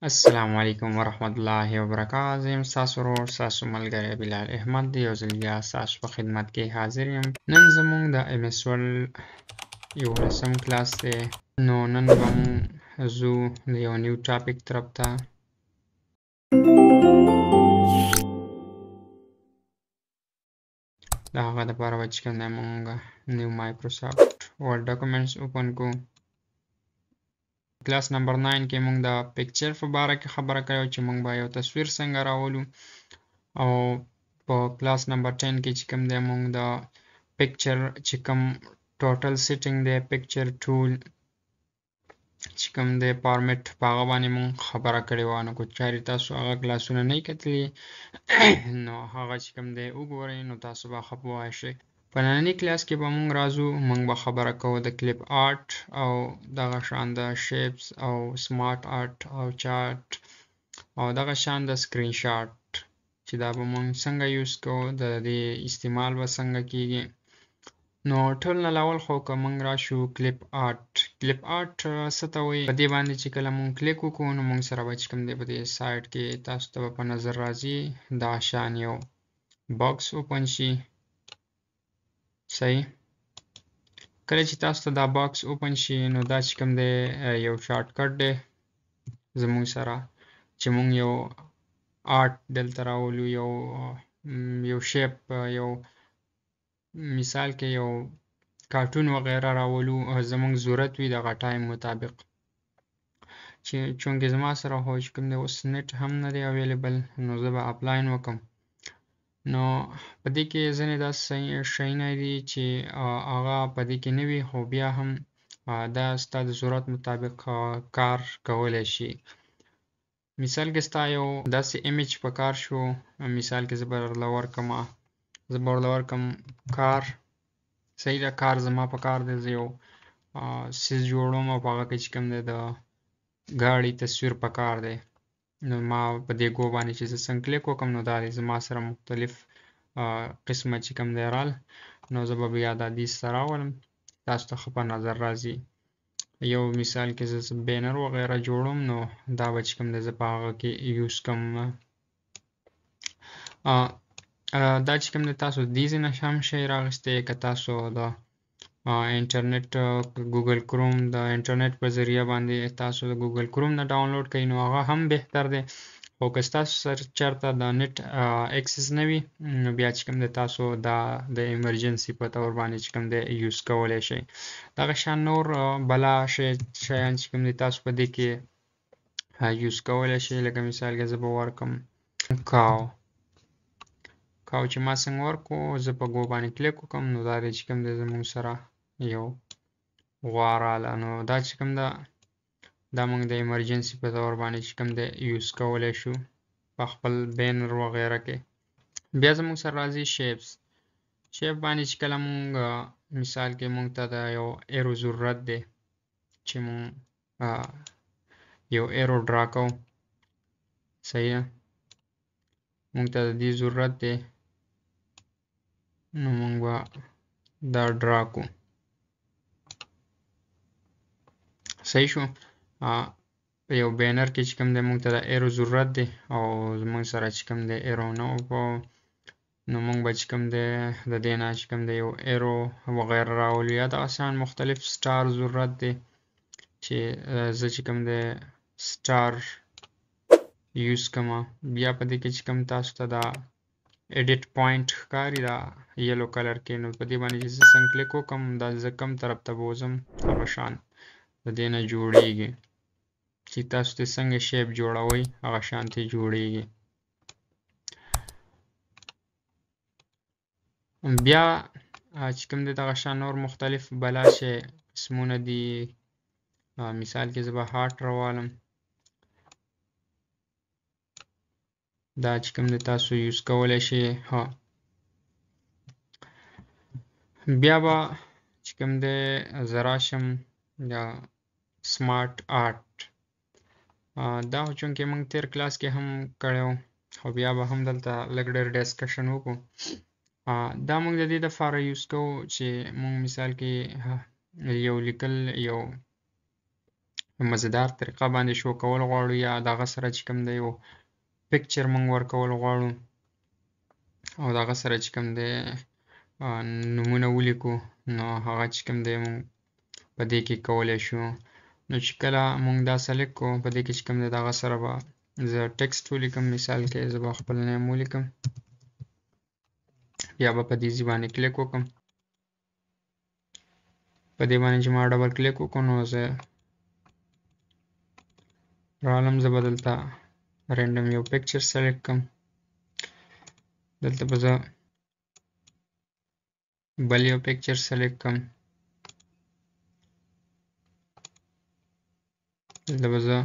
السلام علیکم ورحمت الله وبرکاته. زه یم ستاسو ورور ستاسو ملګری بلال احمد یو ځل بیا ستاسو په خدمت کې حاضر یم. نن زموږ د MS Word 11م کلاس دی. نو نن به موږ ځو د یو نیو ټاپک طرف ته. د هغه دپاره به چې کوم دی موږ نیو مایکروسافټ ورډ ډاکومنټس اوپن کړو. کلاس نمبر 9 کې موږ د پکچر په باره کې خبره کړې چې موږ به یو تصویر څنګه راولو، او په کلاس نمبر 10 کې چې کوم دی موږ د پکچر چې کوم ټوټل سیټینګ دی پکچر ټول چې کوم دی فارمیټ په هغه باندې موږ خبره کړې وه. نو که چارې تاسو هغه کلاسونه نه کتلي نو هغه چې کوم دی وګورئ نو تاسو به ښه پوه شئ. په ننني کلاس کې به موږ راځو، موږ به خبره کوو د کلیپ آرټ او دغه شان د شیپس او سمارټ آرټ او چارټ او دغه شان د سکرین شاټ چې دا به موږ څنګه یوز کوو، د دې استعمال به څنګه کیږي. نو ټول نه اول خو که موږ راشو کلیپ آرټ. کلیپ آرټ څه ته وایي؟ په دې باندې چې کله موږ کلیک وکړو نو موږ سره به چې کوم دی په دې سایټ کې تاسو ته به په نظر راځي دا شان یو باکس اوپن شي. صحیح. کله چې تاسو ته دا باکس اوپن شي نو دا چې کوم دی یو شارټ کټ دی زموږ سره چې موږ یو آرټ دلته راولو، یو شیپ، یو مثال کې یو کارټون وغیره راولو زموږ ضرورت وي دغه ټایم مطابق. چې چونکې زما سره خو چې کوم دی اوس نت هم نه دی اویلیبل نو زه به اپلاین وکم. نو په دې کې ځینې داسې شیونه دي چې هغه په دې کې نه وي خو بیا هم دا ستا د ضرورت مطابق کار کولی شي. مثال کې ستا یو داسې ایمیج په کار شو، مثال کې زه به درله ورکم کار. صحیح ده، کار زما په کار دی، زه یو څیز جوړوم او په هغه کې چې کوم دی د ګاډي تصویر په کار دی. نو ما په دې ګو باندې چې زه څنګه کلیک وکم نو دا دی زما سره مختلف قسمه چې کوم دی رال. نو زه به بیا دا دیسته راولم تاسو ته ښه په نظر راځي. یو مثال کې زه بینر وغیره جوړوم نو دا به چې کوم دی زه په هغه کې یوز کوم. دا چې کوم دی تاسو دې ځای نه هم شئ راغستی، که تاسو د انټرنیټ ګوګل کروم د انټرنیټ په ذریعه باندې تاسو د ګوګل کروم نه ډاونلوډ کړئ نو هغه هم بهتر دی. خو که ستاسو سره چېرته د نت اکسس نه وي نو بیا چې کوم دی تاسو دا د ایمرجنسي په طور باندې چې کوم دی یوز کولی شئ. دغه شان نور بلا شیان چې کوم دی تاسو په دې کې یوز کولی شئ. لکه مثال کې زه به ورکم کاو چې ما څنګه ورکو زه په ګو باندې کلیک وکم نو دا دی چې کوم دی زموږ سره یو غوا راله. نو دا چې کوم ده دا موږ د ایمرجنسي په طور باندې چې کوم دی یوز کولی شو په خپل بینر وغیره کې. بیا زموږ سره راځي شیپ باندې چې کله موږ مثال کې موږ ته د یو ایرو ضرورت دی چې موږ یو ایرو ډرا کوو. صحیح ده، موږ ته د دې ضرورت دی نو موږ به دا ډرا کوو. صحیح شو. په یو بینر کې چې کوم دی موږ ته د ایرو ضرورت دی او موږ سره چې کوم دی ایرو نه و نو موږ به چې کوم دی د دې نه چې کوم دی یو ایرو وغیره راولو. یا د آسان مختلف سټار ضرورت دی چې زه چې کوم دی سټار یوز کوم. بیا په دې کې چې کوم تاسو ته دا ایډیټ پوینټ ښکاري دا یلو کلر کې نو په دې باندې چې زه څنګه کلیک وکم دا زه کوم طرف ته بوځم هغه شان د دې نه جوړیږي چې تاسو ته څنګه شیپ جوړوئ هغه شانتې جوړیږي. بیا چې کوم دی دغه شان نور مختلف بلا شی قسمونه دي. مثال کې زه به هارټ راوالم. دا چې کوم دی تاسو یوز کولی شئ. بیا به چې کوم دی زه راشم یا سمارټ آرټ. دا خو چونکې موږ تیر کلاس کې هم کړی و خو بیا به هم دلته لږ ډېر ډسکشن وکړو. دا موږ د دې دپاره یوز کوو چې موږ مثال کې یو لیکل یو مزیدار طریقه باندې شو کول غواړو یا دغه سره چې کوم دی یو پکچر مونږ ورکول غواړو او دغه سره چې کوم دی نومونه ولیکو نو هغه چې کوم دی مونږ په دې کې کولی شو. نو چې کله مونږ دا سلیکټ کوو په دې کې چې کوم دی دغه سره به زه ټکسټ ولیکم. مثال کې زه به خپل نیم ولیکم بیا به په دې ځای باندې کلیک وکړم. په دې باندې چې ما ډبل کلیک وکړو نو زه رالم. زه به دلته رینډم یو پکچر سلیکټ کړم. دلته به زه بل یو پکچر سلیکټ کړم. دلته به زه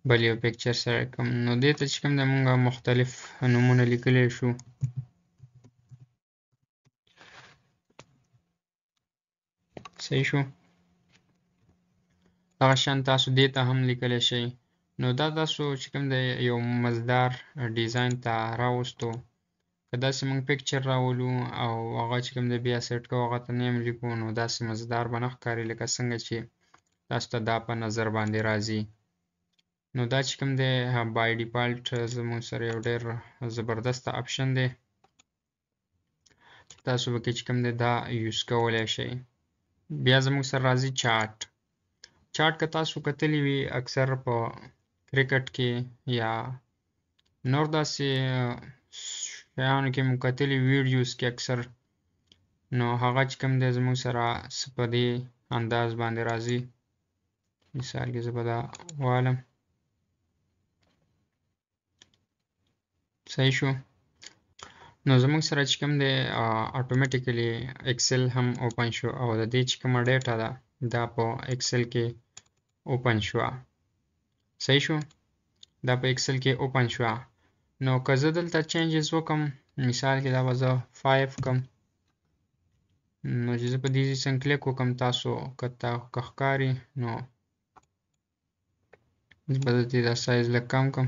بل یو پکچر سلیکټ کړم. نو دې ته چې کوم دی مونږ مختلف نومونه لیکلی شو. صحیح شو. دغه شان تاسو دې ته هم لیکلی شئ. نو دا تاسو چې کوم دی یو مزدار ډیزاین ته راوستو. که داسې مونږ پکچر راولو او هغه چې کوم دی بیا سیټ کوو هغه ته نیم لیکو نو داسې مزدار به نه ښکاري لکه څنګه چې تاسو ته دا په نظر باندې راځي. نو دا چې کوم دی بای ډیفالټ زموږ سره یو ډېر زبردسته اپشن دی چې تاسو پکې چې کوم دی دا یوز کولی شئ. بیا زموږ سره راځي چارټ. چارټ که تاسو کتلی وي اکثر په کرکټ کې یا نور داسې شیانو کې مو کتلي ویډیوز کې اکثر نو هغه چې کوم دی زموږ سره په دې انداز باندې راځي. مثال کې زه به دا والم. صحیح شو. نو زموږ سره چې کوم دی اتوماتیکلی اکسل هم اوپن شو او د دې چې کومه ډیټا ده دا په اکسل کې اوپن شوه. صحیح شو. دا په اکسل کې اوپن شوه. نو که زه دلته چینجز وکم مثال کې دا به زه 5 کم. نو چې زه په دې څنګه کلیک وکم تاسو که ښکاري نو زه به دې دا سایز لږ کم کم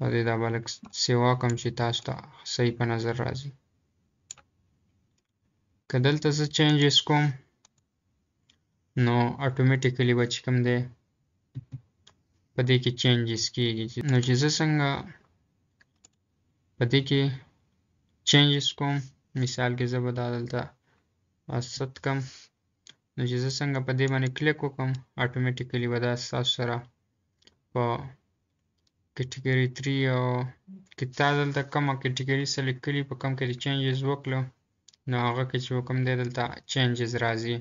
او دې دا به لږ سیوا کم چې تاسو ته صحیح په نظر راځي. که دلته زه چینجز کوم نو اتوماتیکلی به چې کوم دی په دې کې چینجز کیږي. نو چې زه څنګه په دې کې چینجز کوم مثال کې زه به دا دلته 7 کم. نو چې زه څنګه په دې باندې کلیک وکم اتوماتیکلی به دا ستاسو سره په کټګوري 3 او که تا دلته کومه کټګوري سلیکټ کړي په کوم کې چینجز وکړو نو هغه کې چې کوم دی دلته چینجز راځي.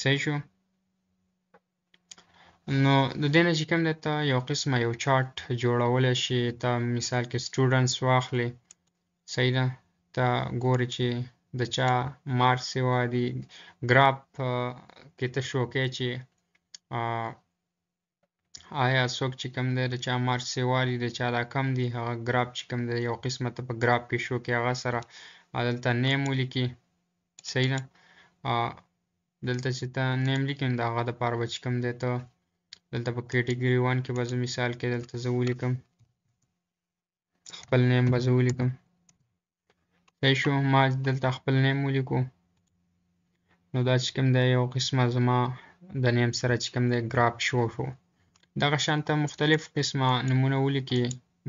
صحیح شو. نو د دې نه چې کوم دی ته یو قسمه یو چارټ جوړولی شي. ته مثال کې سټوډنټس واخلې. صحیح ده. ته ګورې چې د چا مارکس سیوا دي. ګراف کې ته شو کوې چې آیا څوک چې کوم دی د چا مارکس سیوا دي د چا دا کم دي هغه ګراف چې کوم دی یو قسمه ته په ګراف کې شو کې هغه سره دلته نیم ولیکي. صحیح ده. دلته چې ته نیم لیکې نو د هغه دپاره به چې کوم دی ته دلته په کټګوري 1 کې به زه مثال کې دلته زه ولیکم خپل نیم به زه ولیکم. صحیح شو. ما دلته خپل نیم ولیکو نو دا چې کوم دی یو قسمه زما د نیم سره چې کوم دی ګراف شو. دغه شانته مختلف قسمه نمونه ولیکي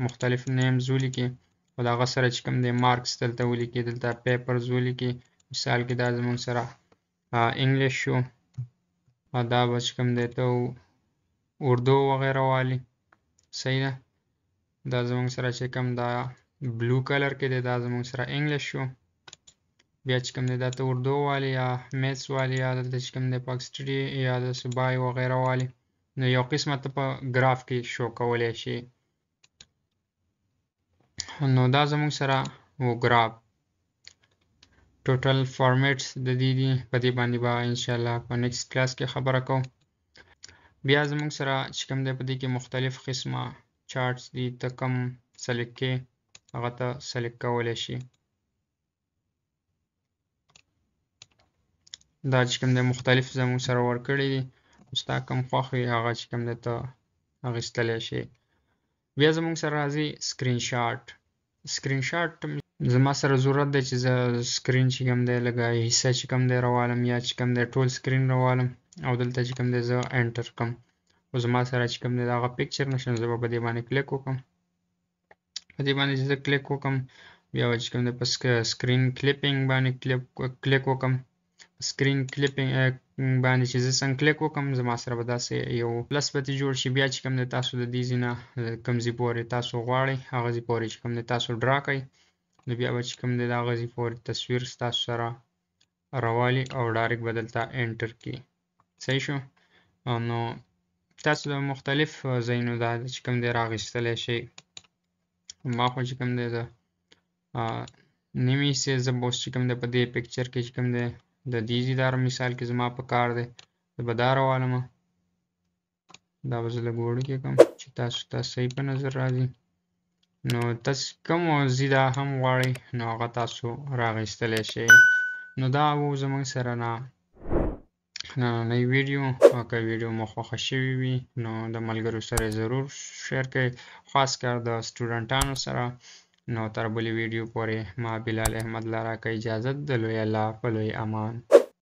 مختلف نیمز ولیکي او د هغه سره چې کوم دی مارکس دلته ولیکي. دلته پیپرز ولیکي. مثال کې دا زموږ سره انګلیش شو او دا به چې کوم دی ته اردو وغیره والی. صحیح ده. دا زموږ سره چې کوم دا بلو کلر کې دی دا زموږ سره انګلیش شو. بیا چې کوم دی دا ته اردو والی یا میتس والی یا دلته چې کوم دی پاکستري یا د سبای وغیره والی نو یو قسمه ته په ګراف کې شو کولی شي. نو دا زموږ سره و ګراف ټوټل فارمیټس د دې دي. په دې باندې به انشاءالله په نیکسټ کلاس کې خبره کوم. بیا زموږ سره چې کوم دی په دې کې مختلف قسمه چارټس دي. ته کوم سلیکټ کې هغه ته سلیکټ کولی شي. دا چې کوم دی مختلف زموږ سره ورکړي دي. ستا کوم خوښ وي هغه چې کوم دی ته اخیستلی شي. بیا زموږ سره راځي سکرین شاټ. سکرین شاټ زما سره ضرورت دی چې زه سکرین چې کوم دی لږه حصه چې کوم دی راوالم یا چې کوم دی ټول سکرین راوالم او دلته چې کوم دی زه انټر کوم او زما سره چې کوم دی دغه پکچر نشم زه به په دې باندې کلیک وکم په دې باندې چې زه کلیک وکم بیا به چې کوم دی په سکرین کلیپینګ باندې کلیک وکم سکرین کلیپینګ باندې چې زه څنګه کلیک وکم زما سره به داسې یو پلس پتی جوړ شي بیا چې کوم دی تاسو د دې ځای نه کوم ځای پورې تاسو غواړئ هغه ځای پورې چې کوم دی تاسو ډرا کړئ نو بیا به چې کوم دی د هغه ځای پورې تصویر ستاسو سره راوالي او ډایرکټ به دلته انټر کړي صحیح شو نو تاسو د مختلف ځایونو دا چې کوم دی راغیستلی شئ ما خو چې کوم دی د نیمې حصې زه به اوس چې کوم دی په دې پکچر کې چې کوم دی د دې ځای مثال کې زما په کار دی زه به دا راوالمه دا به زه لږ وړوکی کړم چې تاسو ته صحیح په نظر راځي نو تاسو کوم ځای دا هم غواړئ نو هغه تاسو راغیستلی شئ نو دا و زموږ سره نننۍ ویډیو که ویډیو مو خوښه شوې وي نو د ملګرو سره ضرور شیر کړئ خاص کر د سټوډنټانو سره نو تر بلې ویډیو پورې ما بلال احمد لاره که اجازت د لوی الله په لوی امان